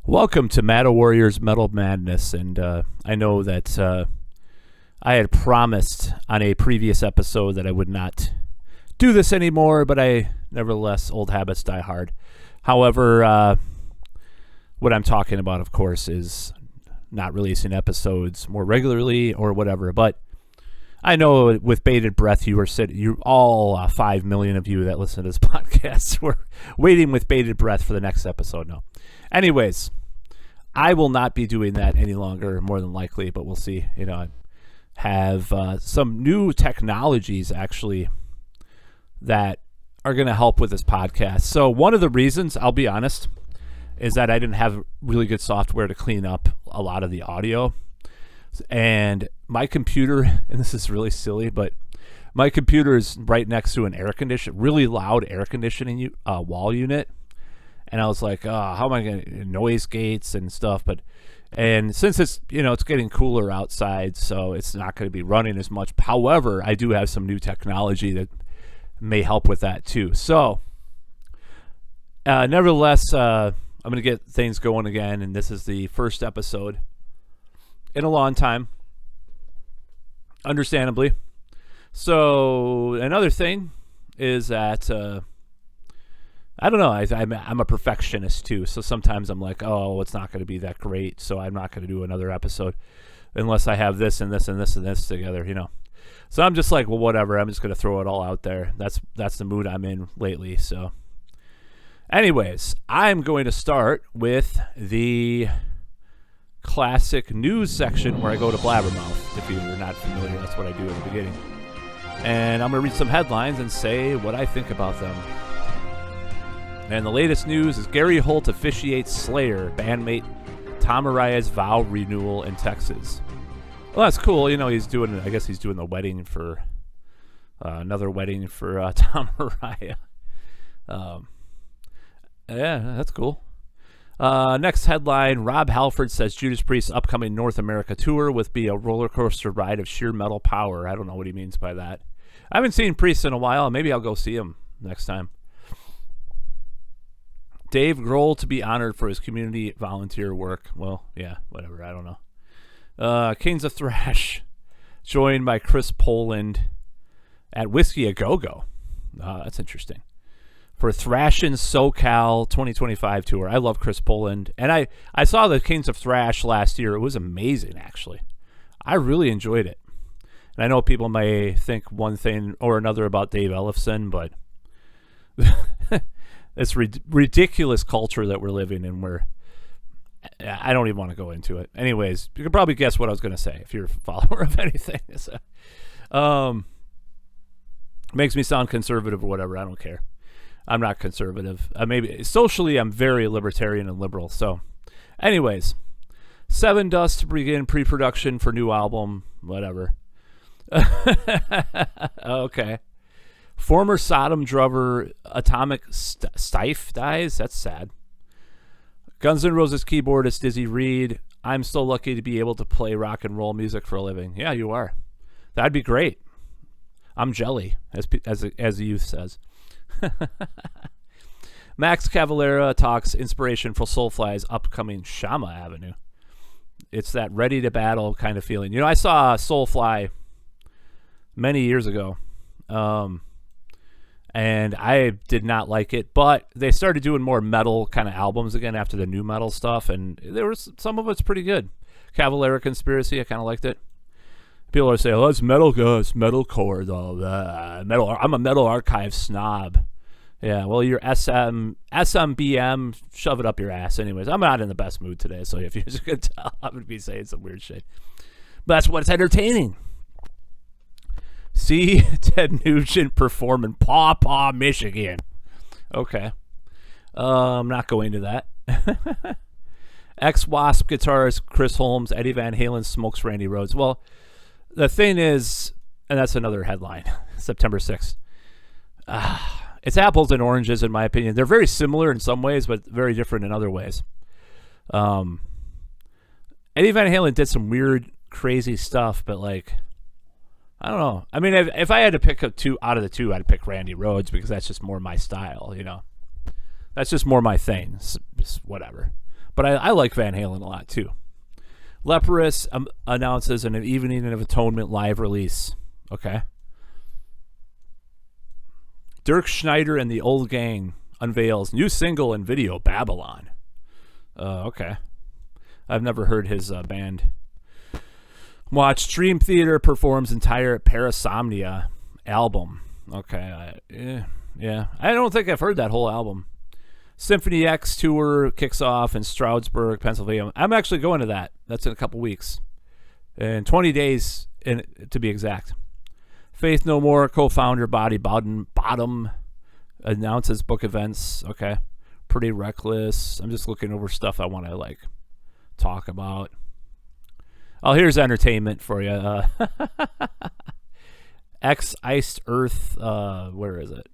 Welcome to Mattowarrior's Metal Madness, and I know that I had promised on a previous episode that I would not do this anymore, but nevertheless, old habits die hard. However, what I'm talking about, of course, is not releasing episodes more regularly or whatever, but I know with bated breath you all 5 million of you that listen to this podcast were waiting with bated breath for the next episode. No. Anyways, I will not be doing that any longer, more than likely, but we'll see. I have some new technologies, actually, that are going to help with this podcast. So one of the reasons, I'll be honest, is that I didn't have really good software to clean up a lot of the audio. And my computer, and this is really silly, but my computer is right next to an really loud air conditioning wall unit. And I was like, how am I going to noise gates and stuff? And since it's getting cooler outside, so it's not going to be running as much. However, I do have some new technology that may help with that too. So, nevertheless, I'm going to get things going again. And this is the first episode in a long time, understandably. So another thing is that, I don't know. I'm a perfectionist too, so sometimes I'm like, oh, it's not going to be that great, so I'm not going to do another episode unless I have this and this and this and this together, So I'm just like, well, whatever. I'm just going to throw it all out there. That's the mood I'm in lately. So, anyways, I'm going to start with the classic news section where I go to blabbermouth. If you're not familiar, that's what I do at the beginning, and I'm going to read some headlines and say what I think about them. And the latest news is Gary Holt officiates Slayer bandmate Tom Araya's vow renewal in Texas. Well, that's cool. He's doing the wedding for another wedding for Tom Araya. Yeah, that's cool. Next headline: Rob Halford says Judas Priest's upcoming North America tour will be a roller coaster ride of sheer metal power. I don't know what he means by that. I haven't seen Priest in a while. Maybe I'll go see him next time. Dave Grohl to be honored for his community volunteer work. Well, yeah, whatever. I don't know. Kings of Thrash joined by Chris Poland at Whiskey A Go-Go. That's interesting. For Thrashin' SoCal 2025 tour. I love Chris Poland. And I saw the Kings of Thrash last year. It was amazing, actually. I really enjoyed it. And I know people may think one thing or another about Dave Ellefson, but it's ridiculous culture that we're living in where I don't even want to go into it. Anyways, you can probably guess what I was going to say if you're a follower of anything. So, makes me sound conservative or whatever. I don't care. I'm not conservative. Maybe socially, I'm very libertarian and liberal. So, anyways, Seven Dust to begin pre-production for new album. Whatever. Okay. Former Sodom drummer Atomic Stife dies. That's sad. Guns N' Roses keyboardist Dizzy Reed. I'm so lucky to be able to play rock and roll music for a living. Yeah, you are. That'd be great. I'm jelly, as the youth says. Max Cavalera talks inspiration for Soulfly's upcoming Shama Avenue. It's that ready to battle kind of feeling. I saw Soulfly many years ago. And I did not like it, but they started doing more metal kind of albums again after the new metal stuff, and there was some of it's pretty good. Cavalera Conspiracy, I kind of liked it. People are saying, "Oh, it's metal, it's metalcore, though. Metal. I'm a Metal Archive snob." Yeah, well, you're SMBM, shove it up your ass. Anyways, I'm not in the best mood today, so if you could tell, I would be saying some weird shit. But that's what's entertaining. See Ted Nugent perform in Paw Paw, Michigan. Okay. I'm not going to that. Ex-Wasp guitarist Chris Holmes, Eddie Van Halen smokes Randy Rhoads. Well, the thing is, and that's another headline, September 6th. it's apples and oranges in my opinion. They're very similar in some ways, but very different in other ways. Eddie Van Halen did some weird, crazy stuff, but like, I don't know. I mean, if I had to pick up two out of the two, I'd pick Randy Rhoads because that's just more my style, you know. That's just more my thing. It's whatever. But I like Van Halen a lot too. Leprous announces an Evening of Atonement live release. Okay. Dirk Schneider and the Old Gang unveils new single and video, Babylon. Okay. I've never heard his band. Watch Dream Theater performs entire Parasomnia album. Okay. Yeah. I don't think I've heard that whole album. Symphony X tour kicks off in Stroudsburg, Pennsylvania. I'm actually going to that. That's in a couple weeks. In 20 days, to be exact. Faith No More co-founder Body Bottom announces book events. Okay. Pretty Reckless. I'm just looking over stuff I want to like talk about. Oh, here's entertainment for you. X Iced Earth. Where is it?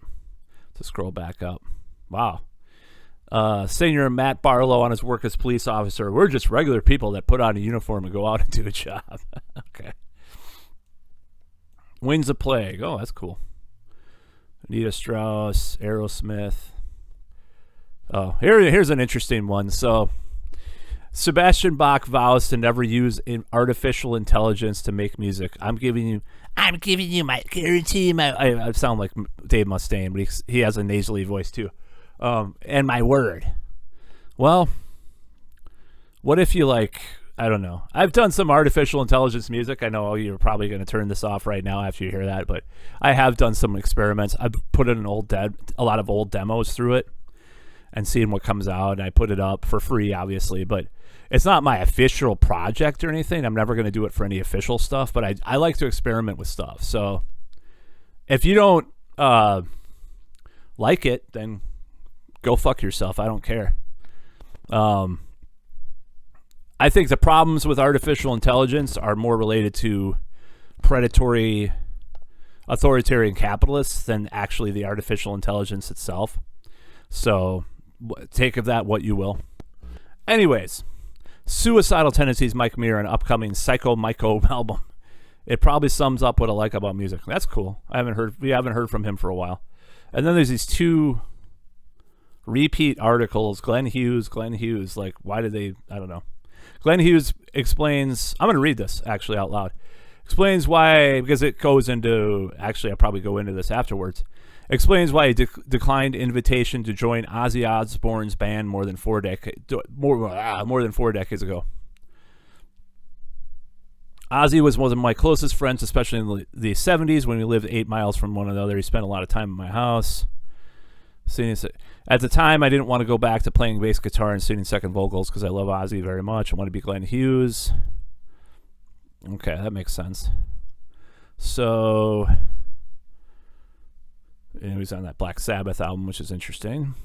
To scroll back up. Wow. Senior Matt Barlow on his work as police officer. We're just regular people that put on a uniform and go out and do a job. Okay. Wings of Plague. Oh, that's cool. Anita Strauss, Aerosmith. Oh, here's an interesting one. So, Sebastian Bach vows to never use artificial intelligence to make music. I'm giving you my guarantee. I sound like Dave Mustaine, but he has a nasally voice too. And my word. Well, what if you like, I don't know. I've done some artificial intelligence music. I know you're probably going to turn this off right now after you hear that, but I have done some experiments. I've put in a lot of old demos through it and seeing what comes out. And I put it up for free, obviously, but it's not my official project or anything. I'm never going to do it for any official stuff, but I like to experiment with stuff. So if you don't like it, then go fuck yourself. I don't care. I think the problems with artificial intelligence are more related to predatory, authoritarian capitalists than actually the artificial intelligence itself. So take of that what you will. Anyways, Suicidal Tendencies Mike Muir, an upcoming Psycho Myco album. It probably sums up what I like about music. That's cool. We haven't heard from him for a while. And then there's these two repeat articles. Glenn Hughes, like, why did they, I don't know. Glenn Hughes explains, I'm going to read this actually out loud. Explains why, because it goes into, actually I'll probably go into this afterwards. Explains why he declined invitation to join Ozzy Osbourne's band more than 4 decades ago. Ozzy was one of my closest friends, especially in the 70s when we lived 8 miles from one another. He spent a lot of time in my house. At the time, I didn't want to go back to playing bass guitar and singing second vocals because I love Ozzy very much. I want to be Glenn Hughes. Okay, that makes sense. So, he was on that Black Sabbath album, which is interesting.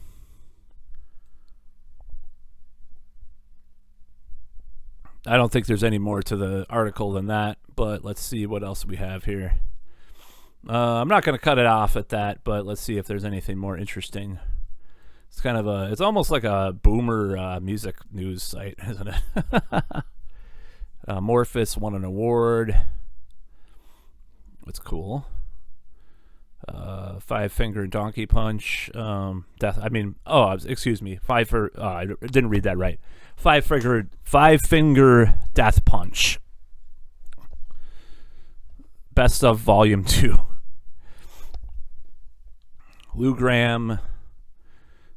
I don't think there's any more to the article than that, but let's see what else we have here. I'm not going to cut it off at that, but let's see if there's anything more interesting. It's kind of it's almost like a boomer music news site, isn't it? Morphus won an award. What's cool? Five Finger Donkey Punch. I didn't read that right. Five Finger Death Punch. Best of Volume 2. Lou Gramm.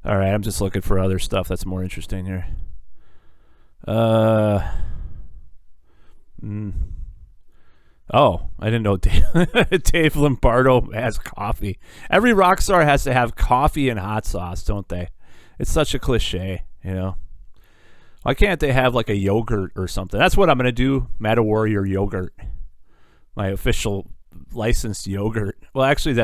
All right, I'm just looking for other stuff that's more interesting here. Oh, I didn't know Dave Lombardo has coffee. Every rock star has to have coffee and hot sauce, don't they? It's such a cliche, you know. Why can't they have like a yogurt or something? That's what I'm going to do, Mattowarrior yogurt. My official licensed yogurt. Well, actually,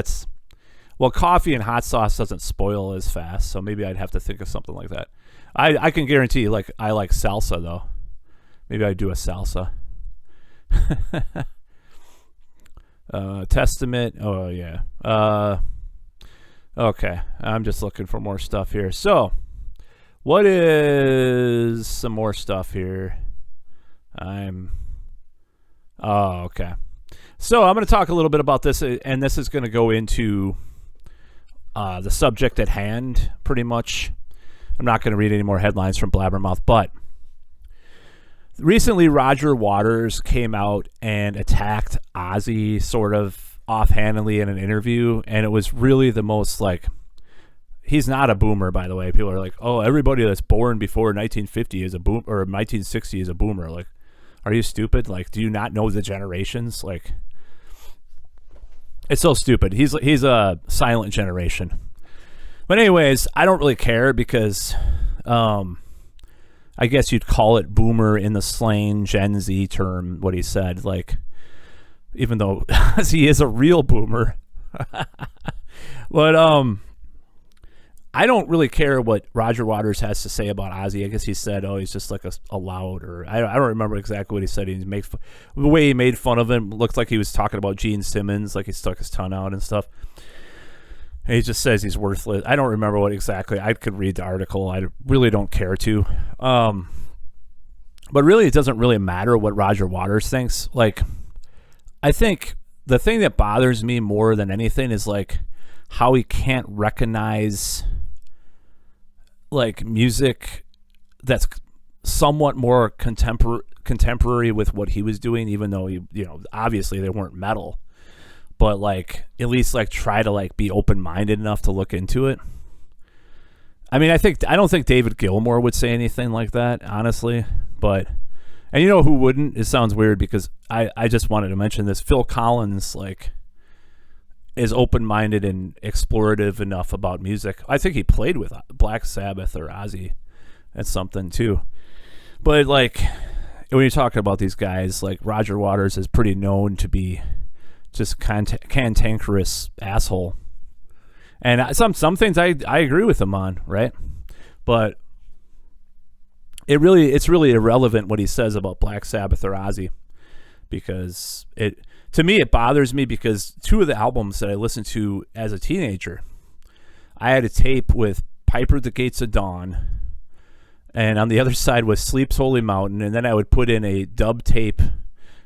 coffee and hot sauce doesn't spoil as fast, so maybe I'd have to think of something like that. I can guarantee, like, I like salsa, though. Maybe I'd do a salsa. Testament. Oh, yeah. Okay, I'm just looking for more stuff here. So, what is some more stuff here? Oh, okay. So I'm going to talk a little bit about this, and this is going to go into the subject at hand, pretty much. I'm not going to read any more headlines from Blabbermouth, but recently Roger Waters came out and attacked OZZY sort of offhandedly in an interview, and it was really the most like, he's not a boomer, by the way. People are like, oh, everybody that's born before 1950 is a boom, or 1960 is a boomer. Like, are you stupid? Like, do you not know the generations? Like, it's so stupid. He's a silent generation. But anyways, I don't really care because I guess you'd call it boomer in the slang Gen Z term, what he said. Like, even though he is a real boomer. But I don't really care what Roger Waters has to say about OZZY. I guess he said, oh, he's just like a loud, or I don't remember exactly what he said. The way he made fun of him looked like he was talking about Gene Simmons, like he stuck his tongue out and stuff. And he just says he's worthless. I don't remember what exactly. I could read the article. I really don't care to. But really, it doesn't really matter what Roger Waters thinks. Like, I think the thing that bothers me more than anything is like how he can't recognize like music that's somewhat more contemporary with what he was doing, even though obviously they weren't metal, but like at least like try to like be open-minded enough to look into it. I mean, I don't think David Gilmour would say anything like that, honestly, but and you know who wouldn't? It sounds weird because I just wanted to mention this. Phil Collins like is open-minded and explorative enough about music. I think he played with Black Sabbath or OZZY and something too. But like when you're talking about these guys, like Roger Waters is pretty known to be just cantankerous asshole. And some things I agree with him on, right? But it's really irrelevant what he says about Black Sabbath or OZZY, because to me, it bothers me because two of the albums that I listened to as a teenager, I had a tape with Piper at the Gates of Dawn, and on the other side was Sleep's Holy Mountain, and then I would put in a dub tape,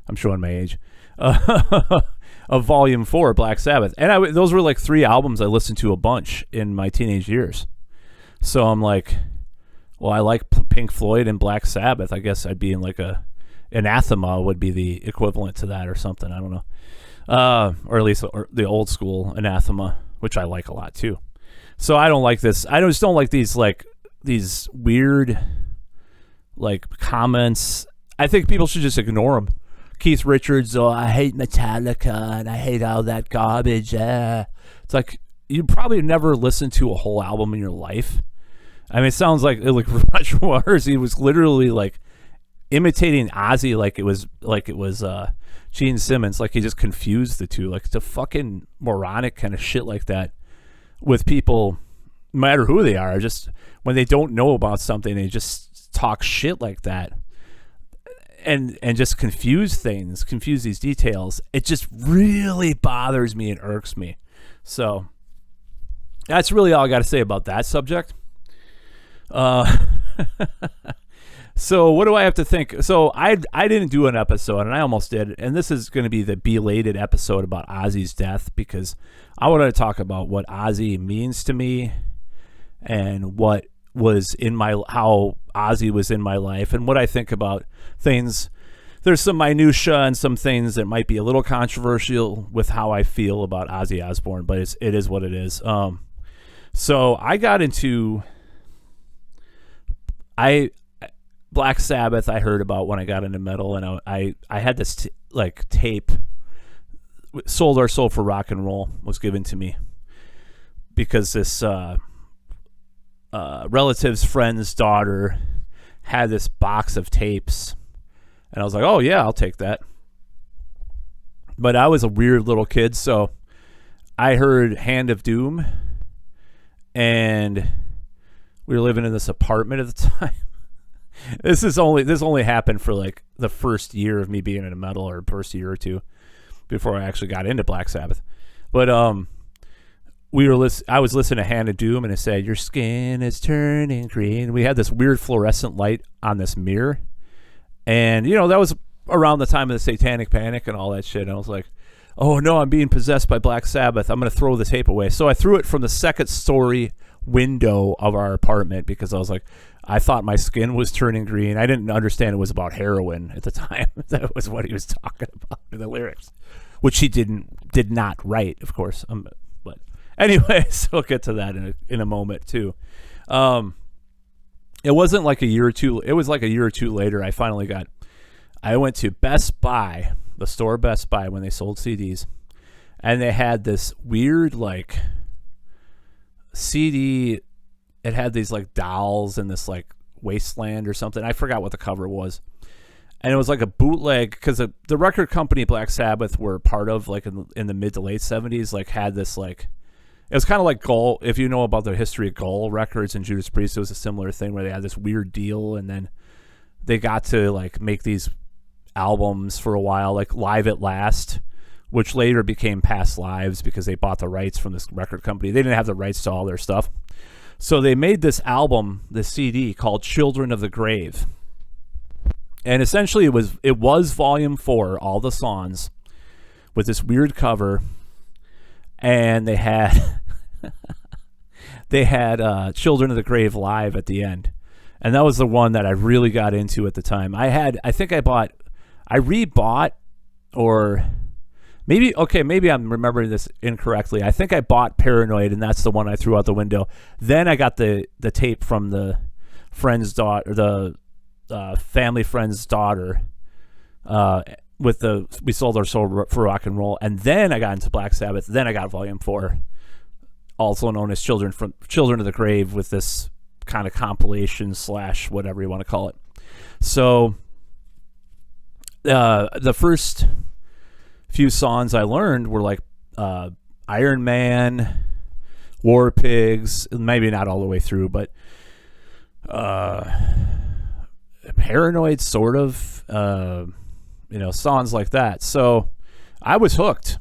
I'm showing my age, of Volume 4, Black Sabbath. And those were like three albums I listened to a bunch in my teenage years. So I'm like, well, I like Pink Floyd and Black Sabbath. I guess I'd be in like Anathema would be the equivalent to that or something. I don't know. Or at least the old school Anathema, which I like a lot too. So I don't like this. I just don't like these weird like comments. I think people should just ignore them. Keith Richards, oh, I hate Metallica and I hate all that garbage. It's like you probably never listened to a whole album in your life. I mean, it sounds like Roger Waters. He was literally like imitating OZZY like it was Gene Simmons. Like he just confused the two. Like it's a fucking moronic kind of shit like that with people, no matter who they are. Just when they don't know about something, they just talk shit like that. And just confuse these details. It just really bothers me and irks me. So that's really all I got to say about that subject. So what do I have to think? So I didn't do an episode, and I almost did, and this is going to be the belated episode about OZZY's death, because I want to talk about what OZZY means to me and what was how OZZY was in my life and what I think about things. There's some minutia and some things that might be a little controversial with how I feel about Ozzy Osbourne, but it is what it is. So I got into Black Sabbath. I heard about when I got into metal, and I had this tape, Sold Our Soul for Rock and Roll, was given to me because this relative's friend's daughter had this box of tapes, and I was like, oh yeah, I'll take that. But I was a weird little kid, so I heard Hand of Doom, and we were living in this apartment at the time. This only happened for like the first year of me being into metal, or first year or two before I actually got into Black Sabbath. But I was listening to Hand of Doom, and it said, "Your skin is turning green." We had this weird fluorescent light on this mirror, and that was around the time of the Satanic Panic and all that shit. And I was like, "Oh no, I'm being possessed by Black Sabbath. I'm gonna throw the tape away." So I threw it from the second story window of our apartment because I was like, I thought my skin was turning green. I didn't understand it was about heroin at the time. That was what he was talking about in the lyrics, which he did not write, of course. But anyways, we'll get to that in a moment too. It wasn't like a year or two. It was like a year or two later. I went to Best Buy, the store Best Buy, when they sold CDs, and they had this weird like CD. It had these like dolls in this like wasteland or something. I forgot what the cover was. And it was like a bootleg because the record company Black Sabbath were part of like in the mid to late 70s, like had this like, it was kind of like Gull. If you know about the history of Gull Records and Judas Priest, it was a similar thing where they had this weird deal, and then they got to like make these albums for a while, like Live at Last, which later became Past Lives because they bought the rights from this record company. They didn't have the rights to all their stuff. So they made this album, this CD called Children of the Grave. And essentially it was volume 4, all the songs, with this weird cover. And they had Children of the Grave live at the end. And that was the one that I really got into at the time. I rebought, or maybe I'm remembering this incorrectly. I think I bought Paranoid, and that's the one I threw out the window. Then I got the tape from the friend's daughter, the family friend's daughter, We Sold Our Soul for Rock and Roll, and then I got into Black Sabbath. Then I got Volume 4, also known as Children of the Grave, with this kind of compilation / whatever you want to call it. So the first few songs I learned were like Iron Man, War Pigs, maybe not all the way through, but Paranoid, sort of, songs like that. So I was hooked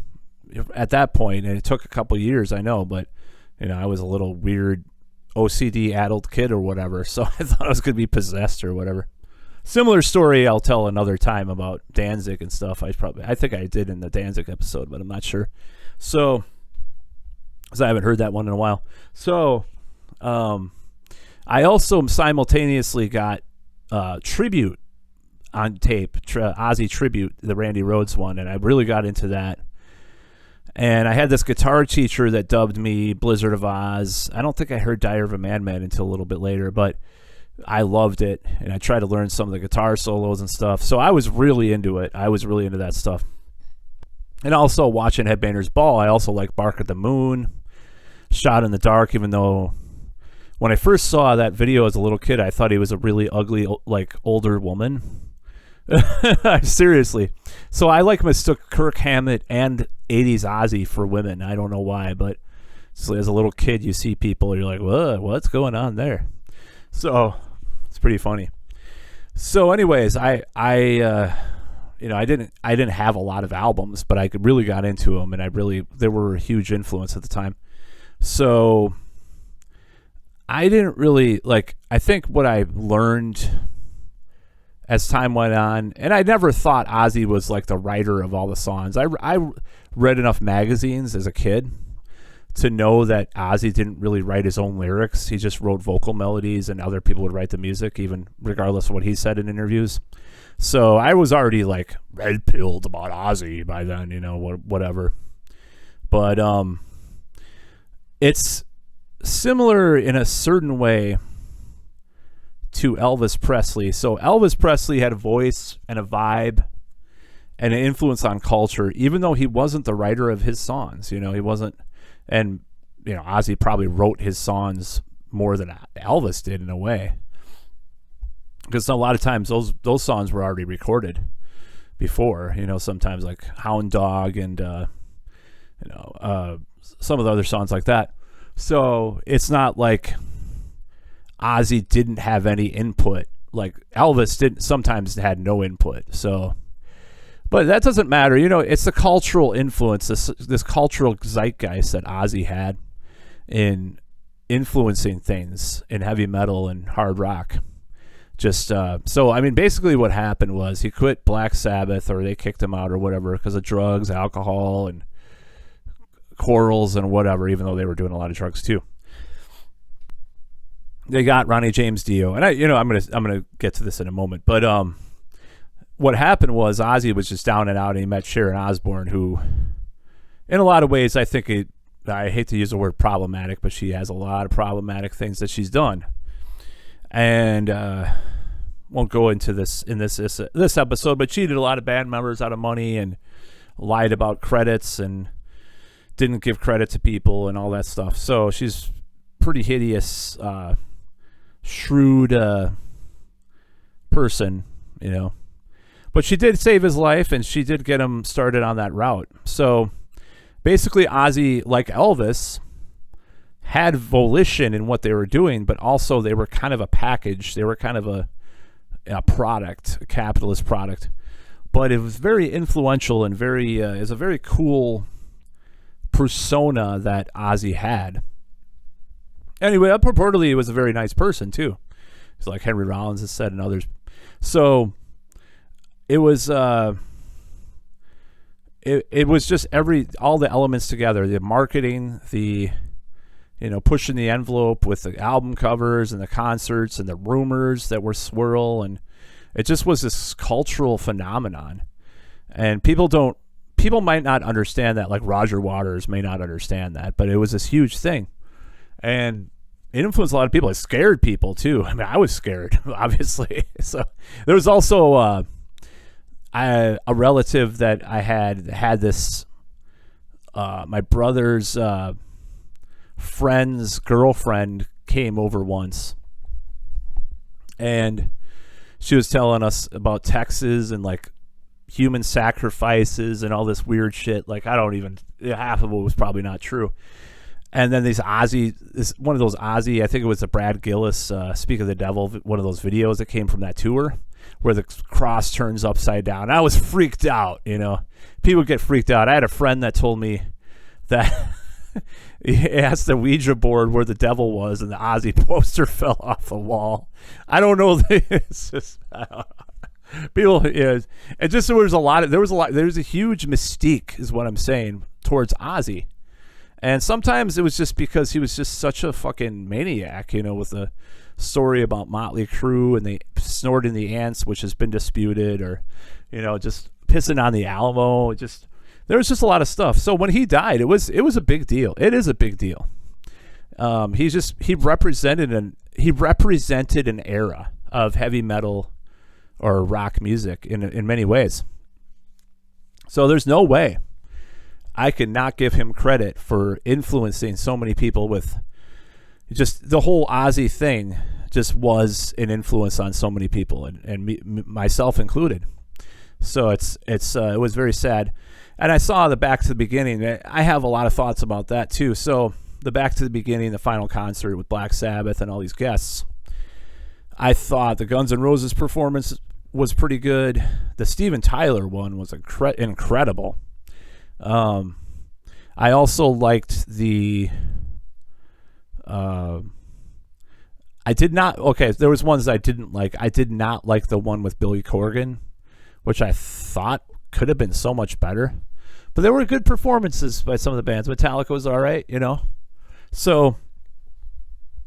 at that point, and it took a couple years, I know, but I was a little weird OCD adult kid or whatever, so I thought I was going to be possessed or whatever. Similar story I'll tell another time about Danzig and stuff. I think I did in the Danzig episode, but I'm not sure. So, because I haven't heard that one in a while. So, I also simultaneously got Tribute on tape, OZZY Tribute, the Randy Rhoads one, and I really got into that. And I had this guitar teacher that dubbed me Blizzard of Oz. I don't think I heard Diary of a Madman until a little bit later, but I loved it, and I tried to learn some of the guitar solos and stuff. So I was really into it. I was really into that stuff. And also watching Headbangers Ball, I also like Bark at the Moon, Shot in the Dark, even though when I first saw that video as a little kid, I thought he was a really ugly, like, older woman. Seriously. So I mistook Kirk Hammett and 80s Ozzy for women. I don't know why, but as a little kid, you see people, you're like, what's going on there? So it's pretty funny. So anyways, I didn't have a lot of albums, but I really got into them, and they were a huge influence at the time. So I didn't really I think what I learned as time went on, and I never thought Ozzy was like the writer of all the songs. I read enough magazines as a kid to know that Ozzy didn't really write his own lyrics. He just wrote vocal melodies, and other people would write the music, even regardless of what he said in interviews. So I was already like red-pilled about Ozzy by then, whatever. But it's similar in a certain way to Elvis Presley. So Elvis Presley had a voice and a vibe and an influence on culture, even though he wasn't the writer of his songs. He wasn't. And, Ozzy probably wrote his songs more than Elvis did in a way. Because a lot of times those songs were already recorded before, sometimes like Hound Dog and, some of the other songs like that. So it's not like Ozzy didn't have any input. Like Elvis sometimes had no input. So, but that doesn't matter. It's the cultural influence, this cultural zeitgeist that Ozzy had. in influencing things in heavy metal and hard rock. Just so I mean, basically what happened was he quit Black Sabbath, or they kicked him out or whatever because of drugs, alcohol, and quarrels and whatever, even though they were doing a lot of drugs too. They got Ronnie James Dio, and I'm gonna get to this in a moment, but what happened was Ozzy was just down and out, and he met Sharon Osbourne, who in a lot of ways I hate to use the word problematic, but she has a lot of problematic things that she's done. And won't go into this in this episode, but cheated a lot of band members out of money and lied about credits and didn't give credit to people and all that stuff. So she's pretty hideous, shrewd person, But she did save his life, and she did get him started on that route. So basically, Ozzy, like Elvis, had volition in what they were doing, but also they were kind of a package. They were kind of a product, a capitalist product. But it was very influential and is a very cool persona that Ozzy had. Anyway, purportedly he was a very nice person too. It's like Henry Rollins has said and others. So it was it was just all the elements together, the marketing, the pushing the envelope with the album covers and the concerts and the rumors that were swirl, and it just was this cultural phenomenon. And people might not understand that, like Roger Waters may not understand that, but it was this huge thing. And it influenced a lot of people. It scared people too. I mean, I was scared, obviously. So there was also a relative that I had this, my brother's friend's girlfriend came over once, and she was telling us about Texas and like human sacrifices and all this weird shit. Like, half of it was probably not true. And then one of those Ozzy, I think it was the Brad Gillis, Speak of the Devil, one of those videos that came from that tour where the cross turns upside down. I was freaked out, People get freaked out. I had a friend that told me that he asked the Ouija board where the devil was, and the Ozzy poster fell off the wall. I don't know. It's just, I don't know. People, it just, there was a huge mystique, is what I'm saying, towards Ozzy. And sometimes it was just because he was just such a fucking maniac, with the story about Motley Crue and they snorting the ants, which has been disputed, or, just pissing on the Alamo. There was just a lot of stuff. So when he died, it was a big deal. It is a big deal. He represented an era of heavy metal or rock music in many ways. So there's no way I could not give him credit for influencing so many people with just the whole Ozzy thing. Just was an influence on so many people, and myself included. So it was very sad. And I saw the Back to the Beginning. I have a lot of thoughts about that too. So the Back to the Beginning, the final concert with Black Sabbath and all these guests, I thought the Guns N' Roses performance was pretty good. The Steven Tyler one was incredible. I also liked the there was ones I didn't like. I did not like the one with Billy Corgan, which I thought could have been so much better. But there were good performances by some of the bands. Metallica was all right, So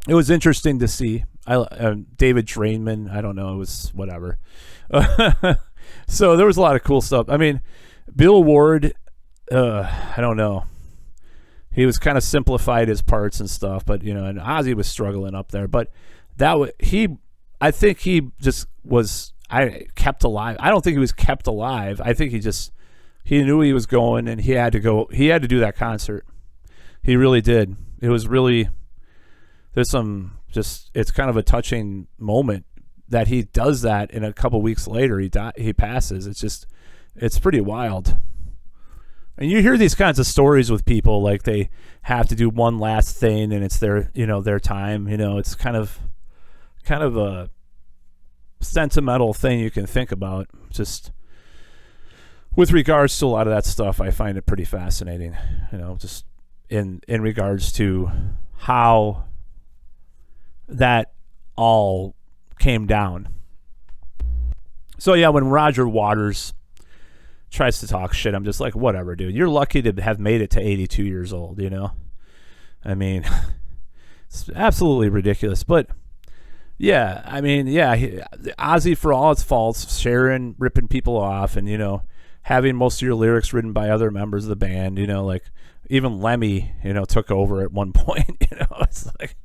it was interesting to see. David Drainman, I don't know, it was whatever. So there was a lot of cool stuff. I mean, Bill Ward, I don't know. He was kind of simplified his parts and stuff, but and Ozzy was struggling up there. But I think he just was kept alive. I don't think he was kept alive. I think he knew he was going, and he had to go. He had to do that concert. He really did. It was really, it's kind of a touching moment that he does that, and a couple weeks later he passes. It's pretty wild. And you hear these kinds of stories with people, like they have to do one last thing and it's their time. It's kind of a sentimental thing you can think about. Just with regards to a lot of that stuff, I find it pretty fascinating. Just in regards to how that all came down. So yeah, when Roger Waters tries to talk shit, I'm just like, whatever, dude. You're lucky to have made it to 82 years old, you know? I mean, it's absolutely ridiculous. But yeah, I mean, yeah, Ozzy, for all its faults, Sharon ripping people off and, you know, having most of your lyrics written by other members of the band, you know, like even Lemmy, you know, took over at one point, you know, it's like,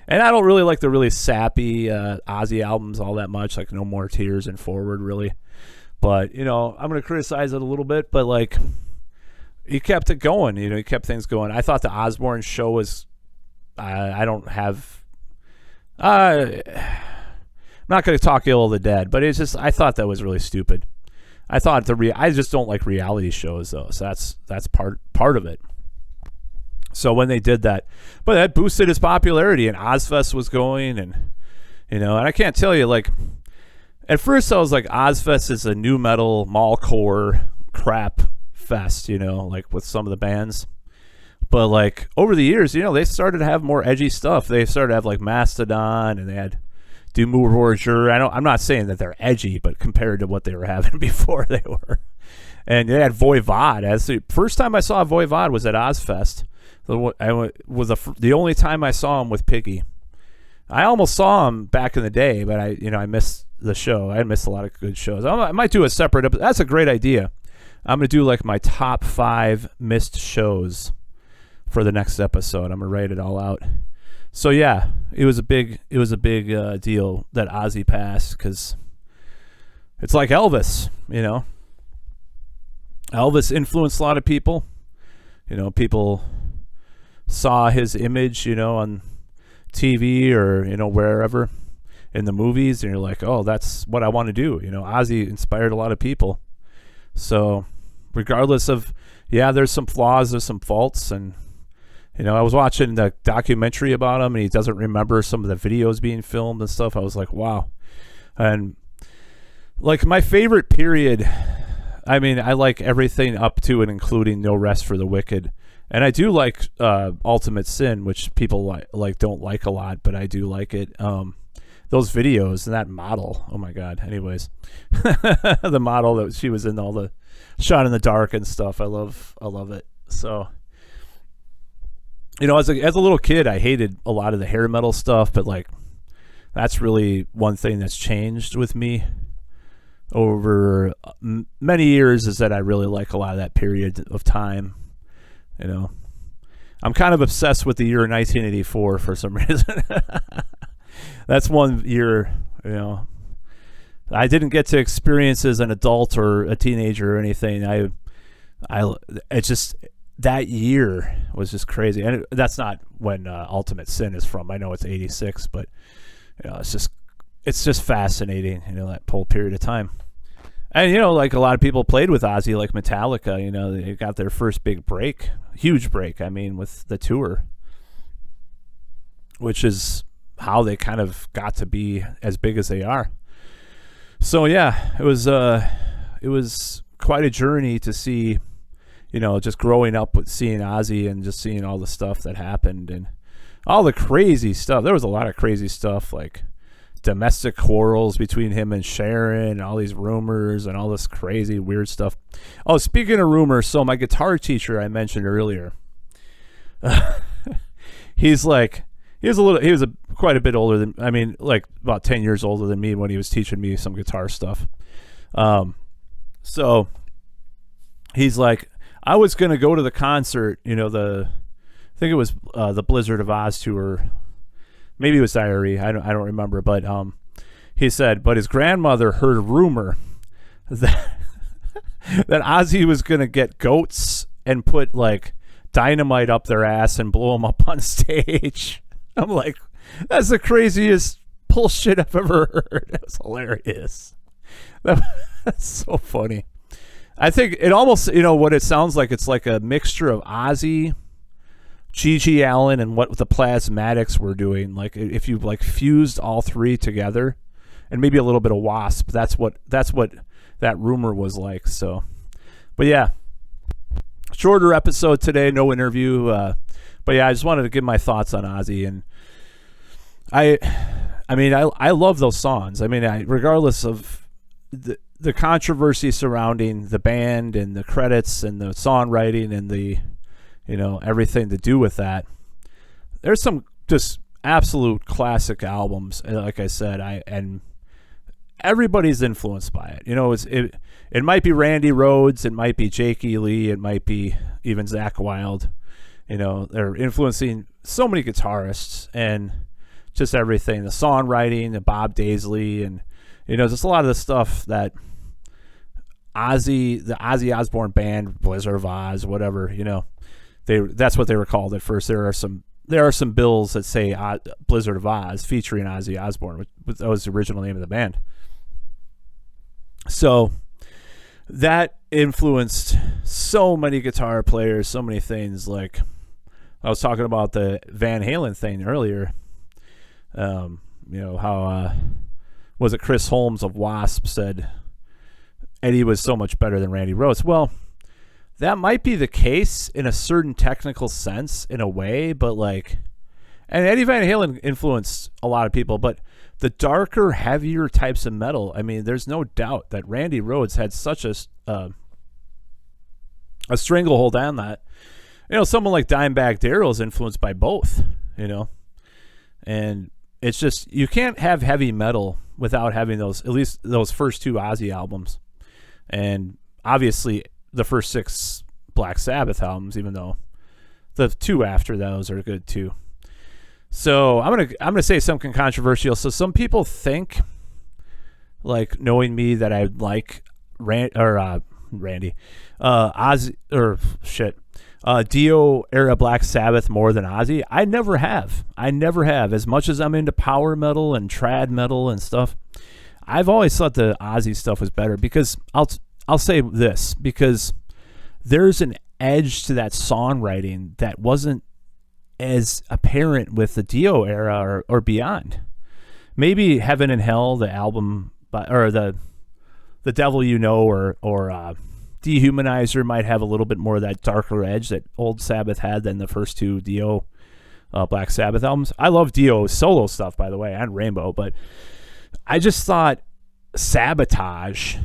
and I don't really like the really sappy Ozzy albums all that much, like No More Tears and Forward, really. But, you know, I'm going to criticize it a little bit, but, like, he kept it going, you know, he kept things going. I thought the Osbourne show was, I don't have, I'm not going to talk ill of the dead, but it's just, I thought that was really stupid. I thought I just don't like reality shows, though, so that's part of it. So when they did that, but that boosted his popularity, and Ozzfest was going, and, you know, and I can't tell you, like, at first I was like, Ozzfest is a new metal, mallcore crap fest, you know, like with some of the bands. But like over the years, you know, they started to have more edgy stuff. They started to have like Mastodon, and they had Du Mourier. I'm not saying that they're edgy, but compared to what they were having before, they were. And they had Voivod. As the first time I saw Voivod was at Ozzfest. The only time I saw him with Piggy. I almost saw him back in the day, but I missed the show. I missed a lot of good shows. I might do a separate episode. That's a great idea. I'm going to do like my top 5 missed shows for the next episode. I'm going to write it all out. So yeah, it was a big deal that Ozzy passed, because it's like Elvis, you know. Elvis influenced a lot of people. You know, people saw his image, you know, on TV or, you know, wherever in the movies, and you're like, oh, that's what I want to do. You know, Ozzy inspired a lot of people. So regardless of, yeah, there's some flaws, there's some faults, and, you know, I was watching the documentary about him, and he doesn't remember some of the videos being filmed and stuff. I was like, wow. And like my favorite period, I mean, I like everything up to and including No Rest for the Wicked. And I do like Ultimate Sin, which people like don't like a lot, but I do like it. Those videos and that model, oh my god. Anyways, the model that she was in, all the shot in the dark and stuff, I love it. So, you know, as a little kid, I hated a lot of the hair metal stuff, but like that's really one thing that's changed with me over many years, is that I really like a lot of that period of time. You know, I'm kind of obsessed with the year 1984 for some reason. That's one year, you know, I didn't get to experience as an adult or a teenager or anything. It's just, that year was just crazy. And that's not when Ultimate Sin is from. I know it's 86, but, you know, it's just fascinating, you know, that whole period of time. And, you know, like a lot of people played with Ozzy, like Metallica, you know, they got their first big break, huge break, I mean, with the tour, which is how they kind of got to be as big as they are. So, yeah, it was quite a journey to see, you know, just growing up with seeing Ozzy and just seeing all the stuff that happened and all the crazy stuff. There was a lot of crazy stuff, like domestic quarrels between him and Sharon, and all these rumors and all this crazy weird stuff. Oh, speaking of rumors, so my guitar teacher I mentioned earlier, he was quite a bit older than, I mean, like about 10 years older than me when he was teaching me some guitar stuff. So he's like, I was going to go to the concert, you know, I think it was the Blizzard of Oz tour. Maybe it was Diary. I don't remember. But he said, but his grandmother heard a rumor that that Ozzy was going to get goats and put like dynamite up their ass and blow them up on stage. I'm like, that's the craziest bullshit I've ever heard. That was hilarious. That's so funny. I think it almost, you know, what it sounds like, it's like a mixture of Ozzy, G.G. Allen, and what the Plasmatics were doing. Like if you like fused all three together, and maybe a little bit of Wasp. That's what that rumor was like. So, but yeah, shorter episode today, no interview. But yeah, I just wanted to give my thoughts on Ozzy, and I mean, I love those songs. I mean, regardless of the controversy surrounding the band and the credits and the songwriting and the, everything to do with that, there's some just absolute classic albums. Like I said, and everybody's influenced by it. It might be Randy Rhoads, it might be Jake E. Lee, it might be even Zakk Wylde. They're influencing so many guitarists and just everything, the songwriting, the Bob Daisley, and just a lot of the stuff that the Ozzy Osbourne band, Blizzard of Oz, whatever, that's what they were called at first. There are some bills that say Blizzard of Oz featuring Ozzy Osbourne, which that was the original name of the band. So that influenced so many guitar players, so many things. Like I was talking about the Van Halen thing earlier. How was it Chris Holmes of Wasp said Eddie was so much better than Randy Rhoads. Well, that might be the case in a certain technical sense, in a way, but and Eddie Van Halen influenced a lot of people, but the darker, heavier types of metal, I mean, there's no doubt that Randy Rhoads had such a stranglehold on that. Someone like Dimebag Darrell is influenced by both, and it's just, you can't have heavy metal without having at least those first two Ozzy albums, and obviously the first 6 Black Sabbath albums, even though the 2 after those are good too. So I'm gonna say something controversial. So some people think, knowing me, that I like Randy, Ozzy, Dio era Black Sabbath more than Ozzy. I never have. As much as I'm into power metal and trad metal and stuff, I've always thought the Ozzy stuff was better, because I'll say this, because there's an edge to that songwriting that wasn't as apparent with the Dio era or beyond. Maybe Heaven and Hell, the album, or the Devil or Dehumanizer might have a little bit more of that darker edge that old Sabbath had than the first 2 Dio Black Sabbath albums. I love Dio's solo stuff, by the way, and Rainbow, but I just thought Sabotage,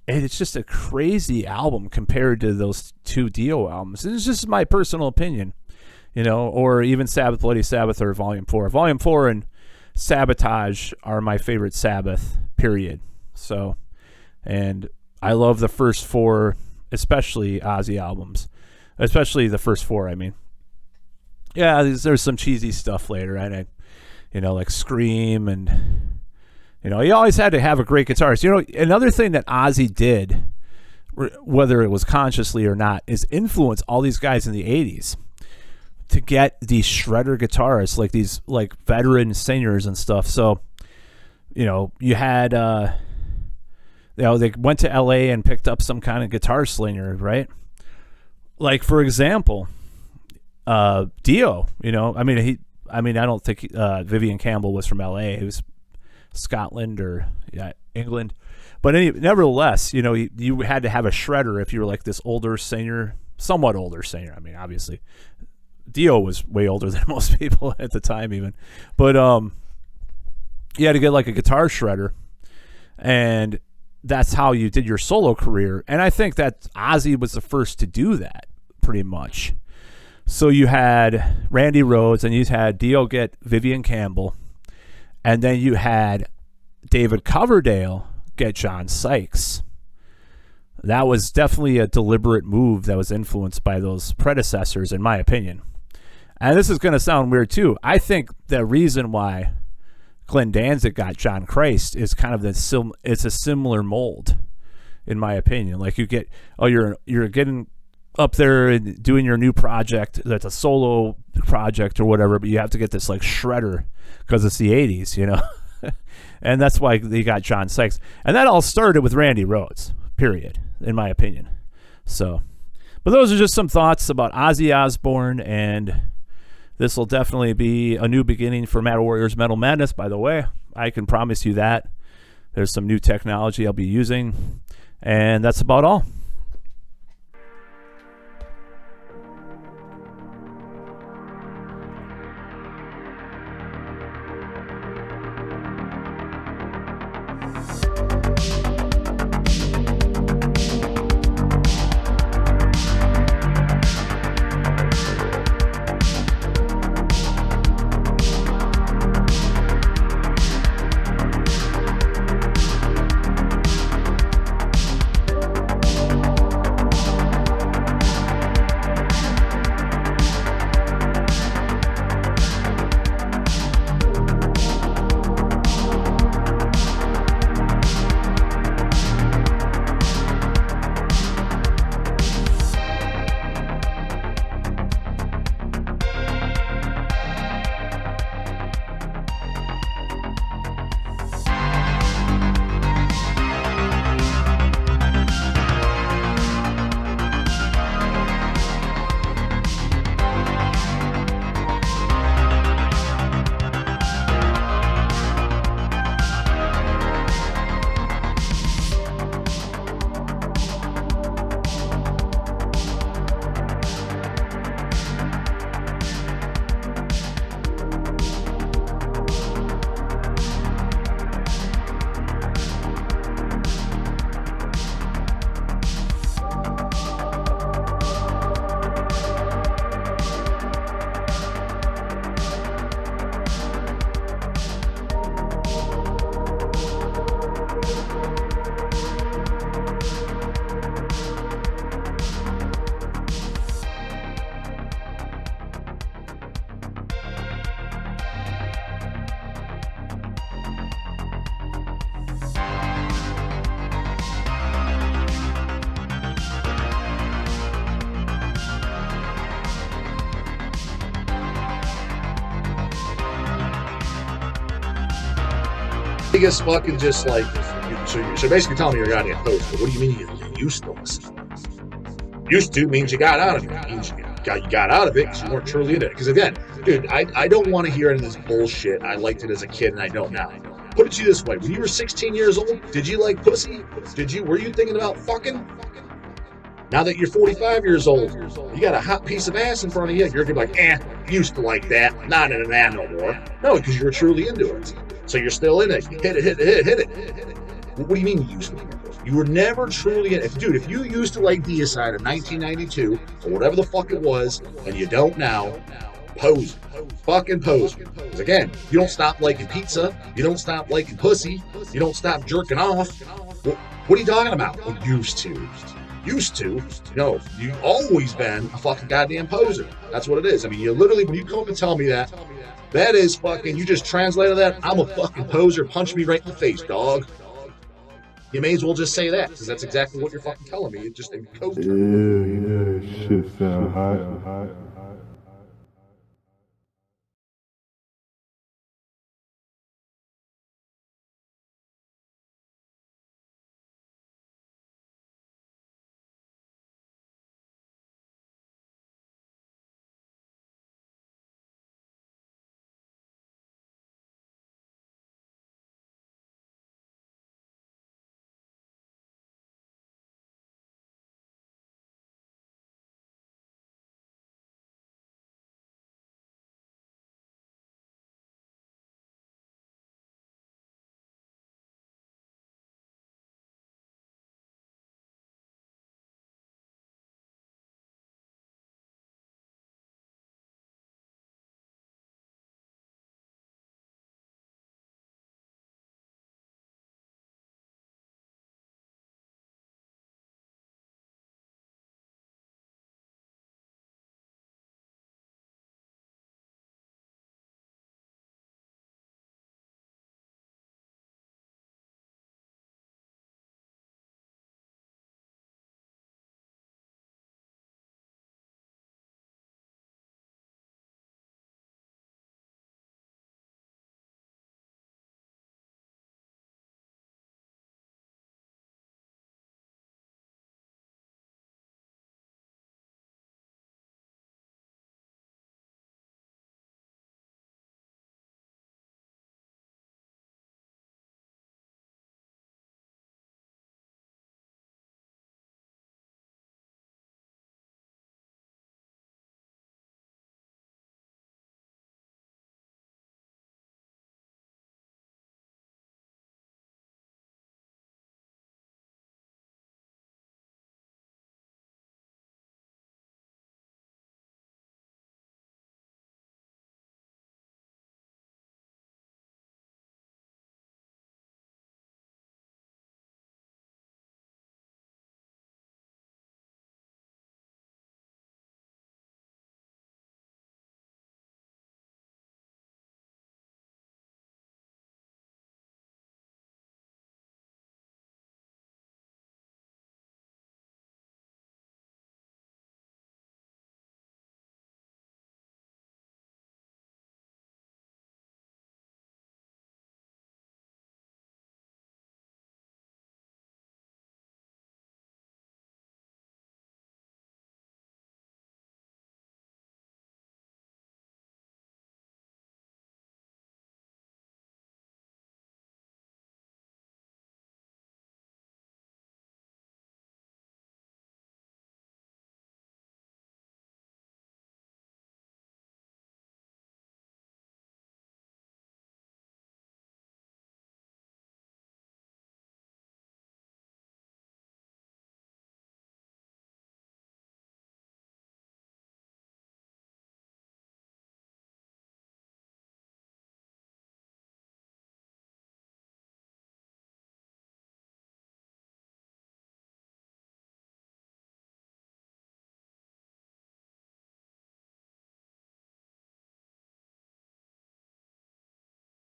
it's just a crazy album compared to those 2 Dio albums. It's just my personal opinion, or even Sabbath, Bloody Sabbath, or Volume 4. Volume 4 and Sabotage are my favorite Sabbath, period. So, and I love the first 4, especially Ozzy albums, especially the first 4, I mean. Yeah, there's some cheesy stuff later, right? Like Scream, and he always had to have a great guitarist. Another thing that Ozzy did, whether it was consciously or not, is influence all these guys in the 80s to get these shredder guitarists, these veteran singers and stuff. So, you had, they went to LA and picked up some kind of guitar slinger, right? For example, Dio, I don't think Vivian Campbell was from LA. He was Scotland or England, but nevertheless, you had to have a shredder if you were this older singer, somewhat older singer. I mean, obviously Dio was way older than most people at the time, even, but you had to get a guitar shredder, and that's how you did your solo career. And I think that Ozzy was the first to do that, pretty much. So you had Randy Rhoads, and you had Dio get Vivian Campbell, and then you had David Coverdale get John Sykes. That was definitely a deliberate move that was influenced by those predecessors, in my opinion. And this is going to sound weird too. I think the reason why Glenn Danzig got John Christ is kind of it's a similar mold, in my opinion. You're getting up there and doing your new project that's a solo project or whatever, but you have to get this shredder because it's the 80s, and that's why they got John Sykes. And that all started with Randy Rhoads, period, in my opinion. So, but those are just some thoughts about Ozzy Osbourne, and this will definitely be a new beginning for Mattowarrior's Metal Madness, by the way. I can promise you that. There's some new technology I'll be using, and that's about all. biggest fucking just like, so basically telling me you're a goddamn poser. But what do you mean you used to listen? Used to means you got out of it. It means you got out of it because you weren't truly into it. Because again, dude, I don't want to hear any of this bullshit. I liked it as a kid and I don't now. Put it to you this way: when you were 16 years old, did you like pussy? Were you thinking about fucking? Now that you're 45 years old, you got a hot piece of ass in front of you. You're gonna be like, used to like that, not into that no more. No, because you were truly into it. So you're still in it. Hit it. What do you mean you used to? You were never truly in it. Dude, if you used to like Deicide in 1992 or whatever the fuck it was, and you don't now, pose. Fucking pose. Because again, you don't stop liking pizza. You don't stop liking pussy. You don't stop jerking off. What are you talking about? Oh, used to. Used to? No, you've always been a fucking goddamn poser. That's what it is. I mean, you literally, when you come up and tell me that, that is fucking, you just translated that, I'm a fucking poser, punch me right in the face, dog. You may as well just say that, because that's exactly what you're fucking telling me. It just in code terms. Yeah, shit sound hot.